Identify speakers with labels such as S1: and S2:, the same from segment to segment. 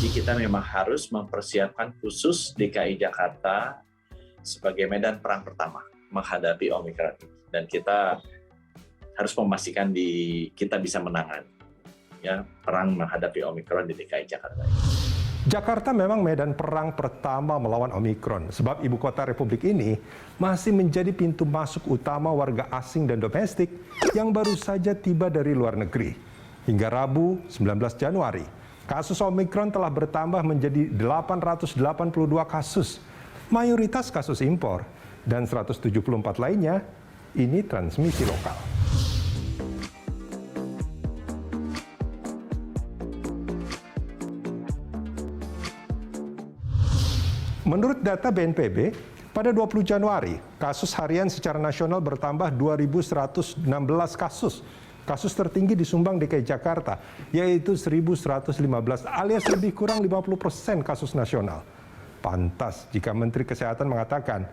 S1: Jadi kita memang harus mempersiapkan khusus DKI Jakarta sebagai medan perang pertama menghadapi Omikron. Dan kita harus memastikan kita bisa menangani perang menghadapi Omikron di DKI Jakarta.
S2: Jakarta memang medan perang pertama melawan Omikron, sebab ibu kota Republik ini masih menjadi pintu masuk utama warga asing dan domestik yang baru saja tiba dari luar negeri. Hingga Rabu, 19 Januari, kasus Omikron telah bertambah menjadi 882 kasus, mayoritas kasus impor, dan 174 lainnya ini transmisi lokal. Menurut data BNPB, pada 20 Januari, kasus harian secara nasional bertambah 2.116 kasus. Kasus tertinggi disumbang DKI Jakarta, yaitu 1.115 alias lebih kurang 50% kasus nasional. Pantas jika Menteri Kesehatan mengatakan,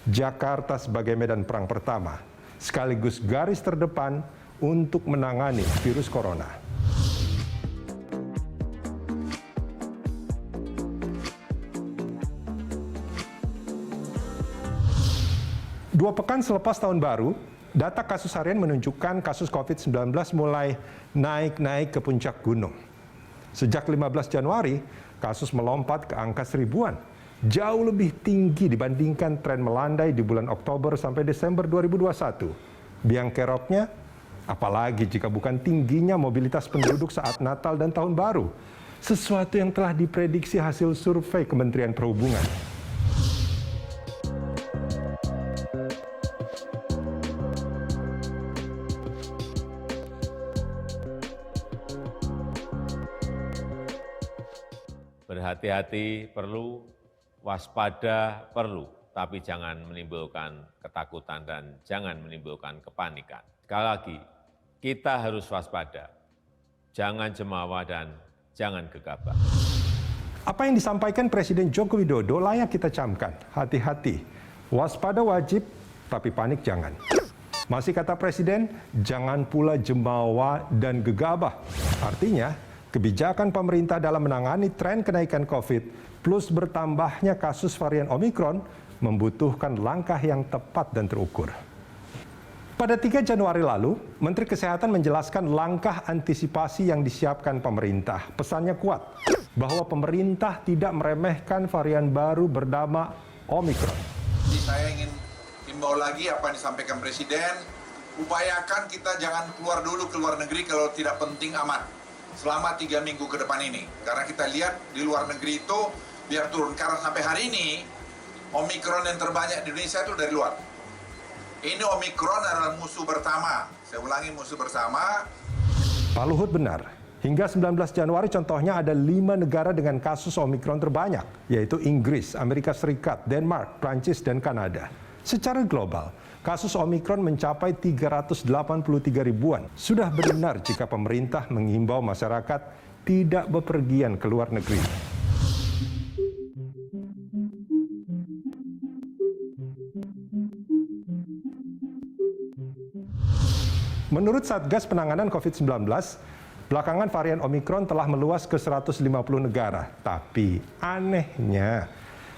S2: Jakarta sebagai medan perang pertama, sekaligus garis terdepan untuk menangani virus corona. Dua pekan selepas tahun baru, data kasus harian menunjukkan kasus COVID-19 mulai naik-naik ke puncak gunung. Sejak 15 Januari, kasus melompat ke angka seribuan, jauh lebih tinggi dibandingkan tren melandai di bulan Oktober sampai Desember 2021. Biang keroknya, apalagi jika bukan tingginya mobilitas penduduk saat Natal dan Tahun Baru, sesuatu yang telah diprediksi hasil survei Kementerian Perhubungan.
S3: Berhati-hati perlu, waspada perlu, tapi jangan menimbulkan ketakutan dan jangan menimbulkan kepanikan. Sekali lagi, kita harus waspada, jangan jemawa dan jangan gegabah.
S2: Apa yang disampaikan Presiden Joko Widodo layak kita camkan. Hati-hati, waspada wajib, tapi panik jangan. Masih kata Presiden, jangan pula jemawa dan gegabah. Artinya, kebijakan pemerintah dalam menangani tren kenaikan COVID plus bertambahnya kasus varian Omikron membutuhkan langkah yang tepat dan terukur. Pada 3 Januari lalu, Menteri Kesehatan menjelaskan langkah antisipasi yang disiapkan pemerintah. Pesannya kuat, bahwa pemerintah tidak meremehkan varian baru bernama Omikron.
S4: Jadi saya ingin himbau lagi apa yang disampaikan Presiden, upayakan kita jangan keluar dulu ke luar negeri kalau tidak penting amat. Selama 3 minggu ke depan ini. Karena kita lihat di luar negeri itu biar turun. Karena sampai hari ini, Omikron yang terbanyak di Indonesia itu dari luar. Ini Omikron adalah musuh bersama. Saya ulangi, musuh bersama.
S2: Pak Luhut benar. Hingga 19 Januari contohnya ada 5 negara dengan kasus Omikron terbanyak, yaitu Inggris, Amerika Serikat, Denmark, Prancis, dan Kanada. Secara global, kasus Omikron mencapai 383 ribuan. Sudah benar jika pemerintah mengimbau masyarakat tidak bepergian ke luar negeri. Menurut Satgas Penanganan COVID-19, belakangan varian Omikron telah meluas ke 150 negara. Tapi anehnya,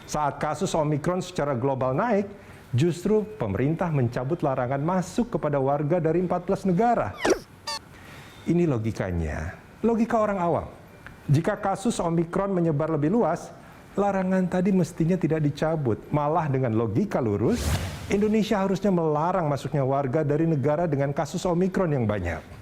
S2: saat kasus Omikron secara global naik, justru pemerintah mencabut larangan masuk kepada warga dari 14 negara. Ini logikanya, logika orang awam. Jika kasus Omikron menyebar lebih luas, larangan tadi mestinya tidak dicabut. Malah dengan logika lurus, Indonesia harusnya melarang masuknya warga dari negara dengan kasus Omikron yang banyak.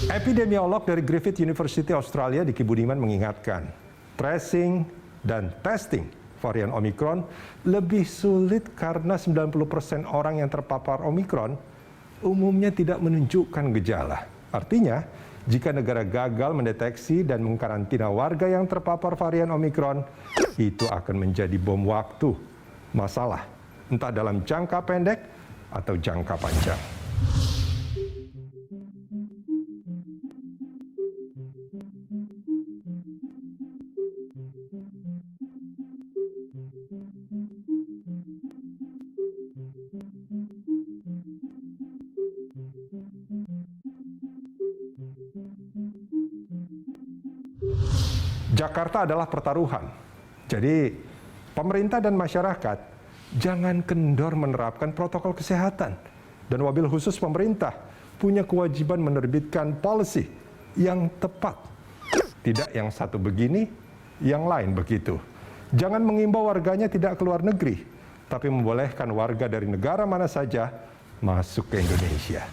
S2: Epidemiolog dari Griffith University Australia, Diki Budiman mengingatkan, tracing dan testing varian Omikron lebih sulit karena 90% orang yang terpapar Omikron umumnya tidak menunjukkan gejala. Artinya, jika negara gagal mendeteksi dan mengkarantina warga yang terpapar varian Omikron, itu akan menjadi bom waktu. Masalah, entah dalam jangka pendek atau jangka panjang. Jakarta adalah pertaruhan. Jadi, pemerintah dan masyarakat jangan kendor menerapkan protokol kesehatan. Dan wabil khusus pemerintah punya kewajiban menerbitkan policy yang tepat. Tidak yang satu begini, yang lain begitu. Jangan mengimbau warganya tidak keluar negeri, tapi membolehkan warga dari negara mana saja masuk ke Indonesia.